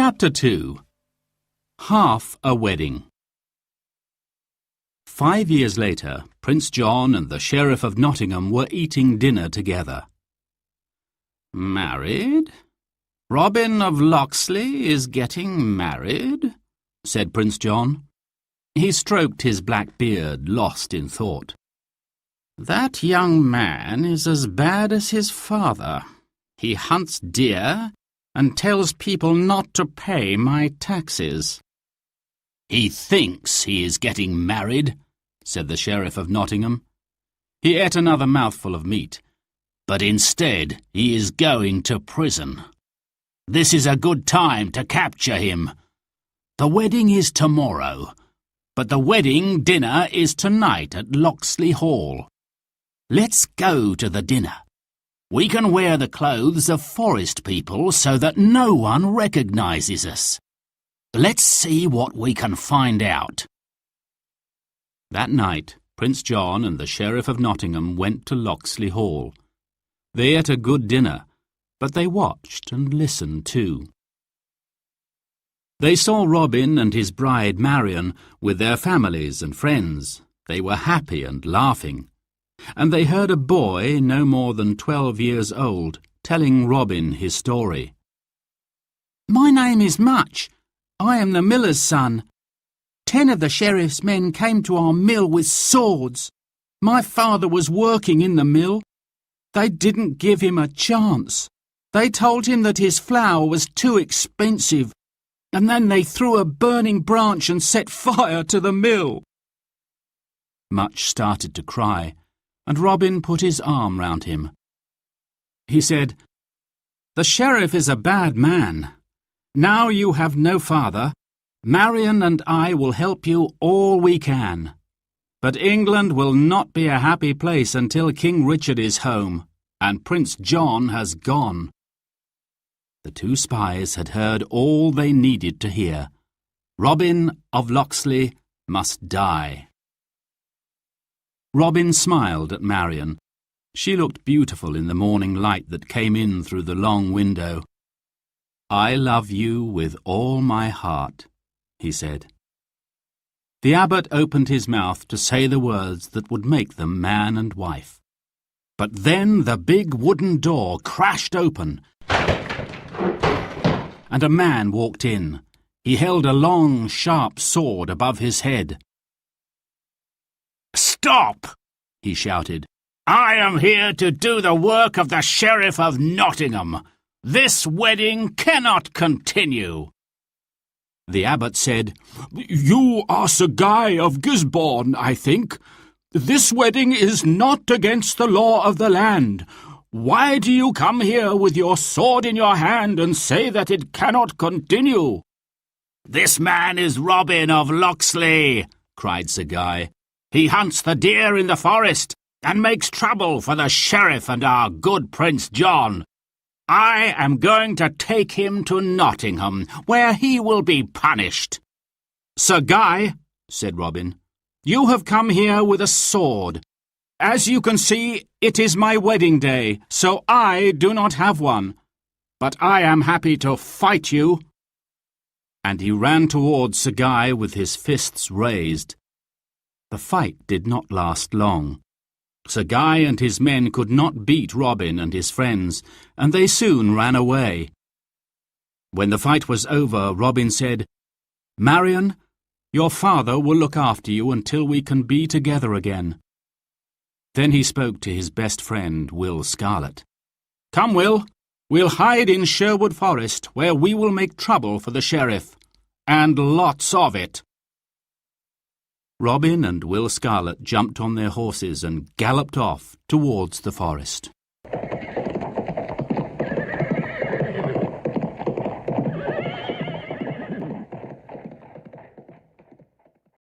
Chapter 2. Half a Wedding. 5 years later, Prince John and the Sheriff of Nottingham were eating dinner together. "Married? Robin of Locksley is getting married?" said Prince John. He stroked his black beard, lost in thought. "That young man is as bad as his father. He hunts deer and tells people not to pay my taxes." "He thinks he is getting married," said the Sheriff of Nottingham. He ate another mouthful of meat, "but instead he is going to prison. This is a good time to capture him. The wedding is tomorrow, but the wedding dinner is tonight at Locksley Hall. Let's go to the dinner. We can wear the clothes of forest people so that no one recognizes us. Let's see what we can find out." That night, Prince John and the Sheriff of Nottingham went to Locksley Hall. They ate a good dinner, but they watched and listened too. They saw Robin and his bride Marian with their families and friends. They were happy and laughing. And they heard a boy no more than 12 years old telling Robin his story. "My name is Much. I am the miller's son. 10 of the sheriff's men came to our mill with swords. My father was working in the mill. They didn't give him a chance. They told him that his flour was too expensive, and then they threw a burning branch and set fire to the mill." Much started to cry, and Robin put his arm round him. He said, "The sheriff is a bad man. Now you have no father. Marian and I will help you all we can. But England will not be a happy place until King Richard is home, and Prince John has gone." The two spies had heard all they needed to hear. Robin of Locksley must die. Robin smiled at Marian. She looked beautiful in the morning light that came in through the long window. "I love you with all my heart," he said. The abbot opened his mouth to say the words that would make them man and wife. But then the big wooden door crashed open, and a man walked in. He held a long, sharp sword above his head. "Stop!" he shouted. "I am here to do the work of the Sheriff of Nottingham. This wedding cannot continue." The abbot said, "You are Sir Guy of Gisborne, I think. This wedding is not against the law of the land. Why do you come here with your sword in your hand and say that it cannot continue?" "This man is Robin of Locksley," cried Sir Guy. "He hunts the deer in the forest and makes trouble for the sheriff and our good Prince John. I am going to take him to Nottingham, where he will be punished." "Sir Guy," said Robin, "you have come here with a sword. As you can see, it is my wedding day, so I do not have one. But I am happy to fight you." And he ran towards Sir Guy with his fists raised. The fight did not last long. Sir Guy and his men could not beat Robin and his friends, and they soon ran away. When the fight was over, Robin said, "Marian, your father will look after you until we can be together again." Then he spoke to his best friend, Will Scarlet. "Come, Will, we'll hide in Sherwood Forest, where we will make trouble for the sheriff, and lots of it." Robin and Will Scarlet jumped on their horses and galloped off towards the forest.